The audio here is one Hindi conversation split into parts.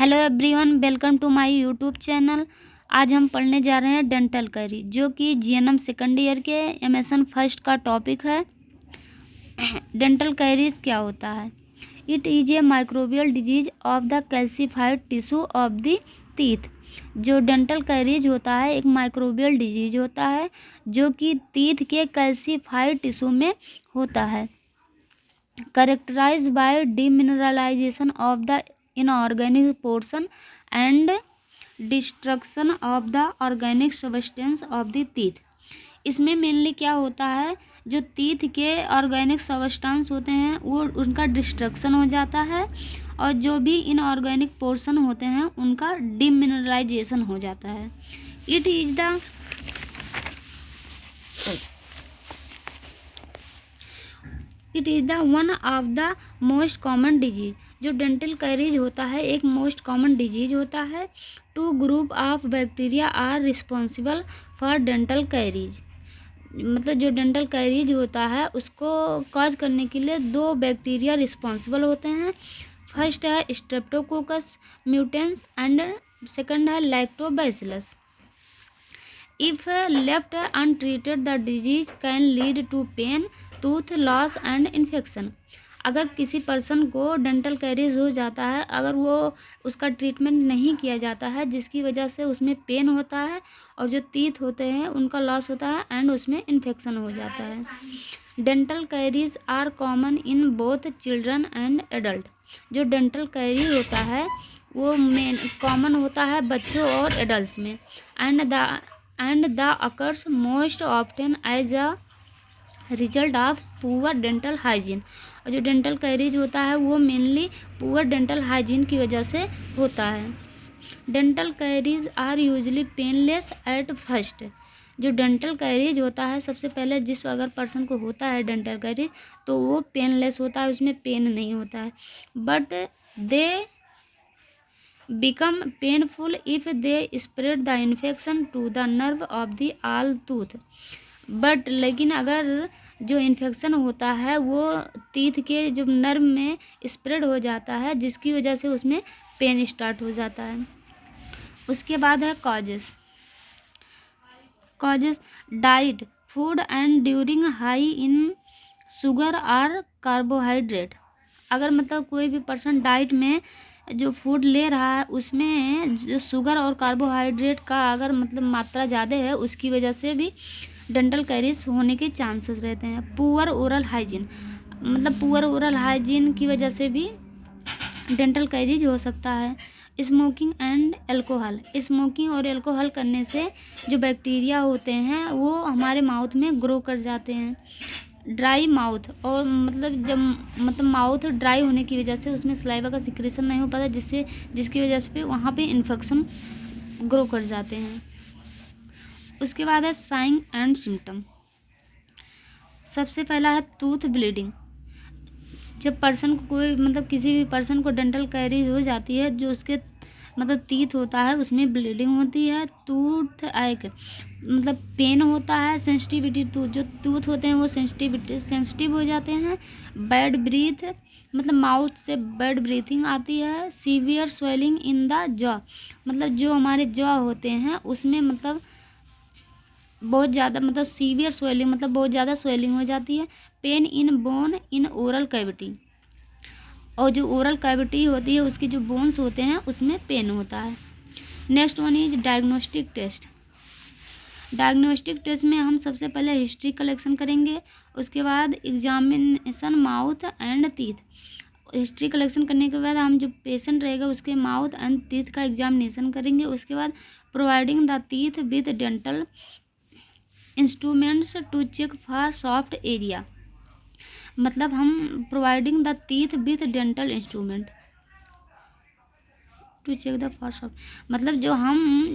Hello everyone, welcome to my YouTube channel. आज हम पढ़ने जा रहे हैं डेंटल कैरी, जो कि जीएनएम सेकंड ईयर के एमएसएन फर्स्ट का टॉपिक है। डेंटल कैरीज क्या होता है? It is a microbial disease of the calcified tissue of the teeth. जो डेंटल कैरीज होता है एक माइक्रोबियल डिजीज होता है जो कि टीथ के कैल्सिफाइड टिश्यू में होता है। Characterized by demineralization of the inorganic portion and destruction of the organic substance of the teeth। इसमें मेनली क्या होता है, जो टीथ के ऑर्गेनिक सब्सटेंस होते हैं वो उनका डिस्ट्रक्शन हो जाता है और जो भी इनऑर्गेनिक पोर्शन होते हैं उनका डिमिनरलाइजेशन हो जाता है। It is the one of the most common disease. जो डेंटल कैरीज होता है एक मोस्ट कॉमन डिजीज होता है। Two group of bacteria are responsible for dental caries. मतलब जो डेंटल कैरीज होता है उसको कॉज करने के लिए दो बैक्टीरिया रिस्पॉन्सिबल होते हैं। फर्स्ट है स्ट्रेप्टोकोकस म्यूटेंस एंड सेकंड है lactobacillus. If left untreated, the disease can lead to pain, tooth loss and infection। अगर किसी पर्सन को डेंटल कैरीज हो जाता है, अगर वो उसका ट्रीटमेंट नहीं किया जाता है जिसकी वजह से उसमें पेन होता है और जो टीथ होते हैं उनका लॉस होता है एंड उसमें इन्फेक्शन हो जाता है। Dental caries are common in both children and adult. जो डेंटल कैरी होता है वो मेन कॉमन होता है बच्चों और एडल्ट में and the occurs most often as a result of poor dental hygiene। और जो डेंटल कैरीज होता है वो मेनली पुअर डेंटल हाइजीन की वजह से होता है। Dental caries are usually painless at first. जो डेंटल कैरीज होता है सबसे पहले जिस अगर पर्सन को होता है डेंटल कैरीज तो वो पेनलेस होता है, उसमें पेन नहीं होता है। But they become painful if they spread the infection to the nerve of the all tooth। But लेकिन अगर जो इन्फेक्शन होता है वो टीथ के जो नर्व में स्प्रेड हो जाता है जिसकी वजह से उसमें पेन स्टार्ट हो जाता है। उसके बाद है causes diet food and during high in sugar और कार्बोहाइड्रेट। अगर मतलब कोई भी पर्सन डाइट में जो फूड ले रहा है उसमें जो शुगर और कार्बोहाइड्रेट का अगर मतलब मात्रा ज़्यादा है उसकी वजह से भी डेंटल कैरीज होने के चांसेस रहते हैं। पुअर ओरल हाइजीन, मतलब पुअर ओरल हाइजीन की वजह से भी डेंटल कैरीज हो सकता है। स्मोकिंग एंड एल्कोहल, स्मोकिंग और एल्कोहल करने से जो बैक्टीरिया होते हैं वो हमारे माउथ में ग्रो कर जाते हैं। ड्राई माउथ, और मतलब जब मतलब माउथ ड्राई होने की वजह से उसमें सलाइवा का सिक्रेशन नहीं हो पाता जिसकी वजह से वहाँ पे इन्फेक्शन ग्रो कर जाते हैं। उसके बाद है साइन एंड सिम्टम। सबसे पहला है टूथ ब्लीडिंग। जब पर्सन को कोई मतलब किसी भी पर्सन को डेंटल कैरीज हो जाती है जो उसके मतलब टीथ होता है उसमें ब्लीडिंग होती है। टूथ एक मतलब पेन होता है। सेंसिटिविटी जो टूथ होते हैं वो सेंसिटिव हो जाते हैं। बैड ब्रीथ, मतलब माउथ से बैड ब्रीथिंग आती है। Severe swelling in the jaw, मतलब जो हमारे जॉ होते हैं उसमें मतलब बहुत ज़्यादा मतलब सीवियर स्वेलिंग मतलब बहुत ज़्यादा स्वेलिंग हो जाती है। Pain in bone in oral cavity, और जो ओरल कैविटी होती है उसकी जो बोन्स होते हैं उसमें पेन होता है। Next one is diagnostic test. Diagnostic test में हम सबसे पहले हिस्ट्री कलेक्शन करेंगे, उसके बाद examination mouth and teeth. History collection करने के बाद हम जो पेशेंट रहेगा उसके माउथ एंड टीथ का एग्जामिनेशन करेंगे। उसके बाद providing the teeth with dental instruments to check for soft area, मतलब हम providing the teeth with dental instrument to check the for soft, मतलब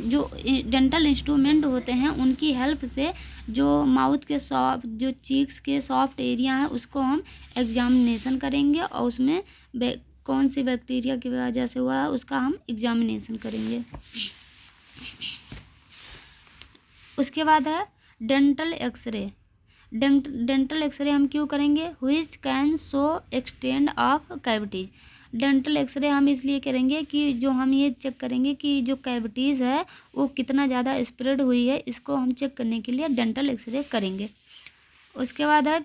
जो डेंटल इंस्ट्रूमेंट होते हैं उनकी हेल्प से जो माउथ के सॉफ्ट जो चीक्स के सॉफ्ट एरिया है उसको हम एग्जामिनेशन करेंगे और उसमें कौन सी बैक्टीरिया की वजह से हुआ है उसका हम एग्जामिनेशन करेंगे। उसके बाद है डेंटल एक्सरे। डेंटल एक्सरे हम क्यों करेंगे? Which can show extend of cavities. Dental X-ray हम इसलिए करेंगे कि जो हम ये चेक करेंगे कि जो कैविटीज़ है वो कितना ज़्यादा स्प्रेड हुई है, इसको हम चेक करने के लिए डेंटल एक्सरे करेंगे। उसके बाद है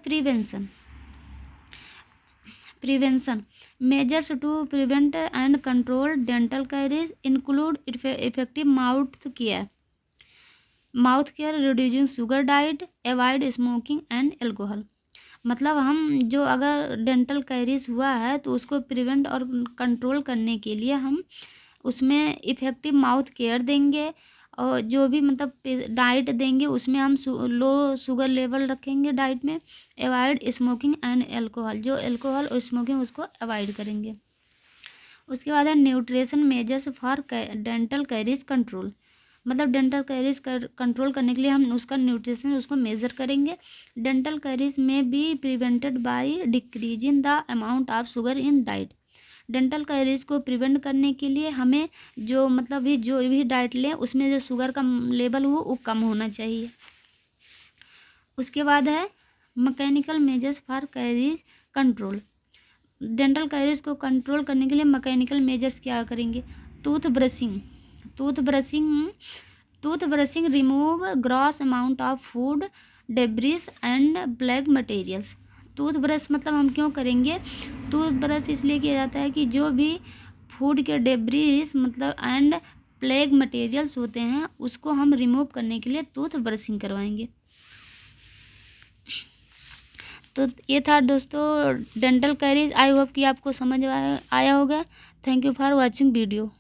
prevention. Measures to prevent and control dental caries include effective mouth care, reducing sugar diet, avoid smoking and alcohol. मतलब हम जो अगर डेंटल कैरीज हुआ है तो उसको प्रिवेंट और कंट्रोल करने के लिए हम उसमें इफ़ेक्टिव माउथ केयर देंगे, और जो भी मतलब डाइट देंगे उसमें हम लो शुगर लेवल रखेंगे डाइट में। अवॉइड स्मोकिंग एंड एल्कोहल, जो एल्कोहल और स्मोकिंग उसको अवॉइड करेंगे। उसके बाद है nutrition measures for dental carries control. मतलब डेंटल कैरीज कंट्रोल करने के लिए हम उसका न्यूट्रिशन उसको मेज़र करेंगे। डेंटल कैरीज में be prevented by decreasing the amount of sugar in diet. Dental caries को प्रिवेंट करने के लिए हमें जो मतलब जो भी डाइट लें उसमें जो शुगर का लेवल हो वो कम होना चाहिए। उसके बाद है mechanical measures for carries control. Dental carries को कंट्रोल करने के लिए मैकेनिकल मेजर्स क्या करेंगे? Tooth brushing remove gross amount of food debris and black materials. Tooth brush मतलब हम क्यों करेंगे? टूथ ब्रश इसलिए किया जाता है कि जो भी फूड के डेब्रिस मतलब एंड प्लेग मटेरियल्स होते हैं उसको हम रिमूव करने के लिए टूथ ब्रशिंग करवाएंगे। तो ये था दोस्तों डेंटल कैरीज। आई होप कि आपको समझ आया होगा। Thank you for watching video.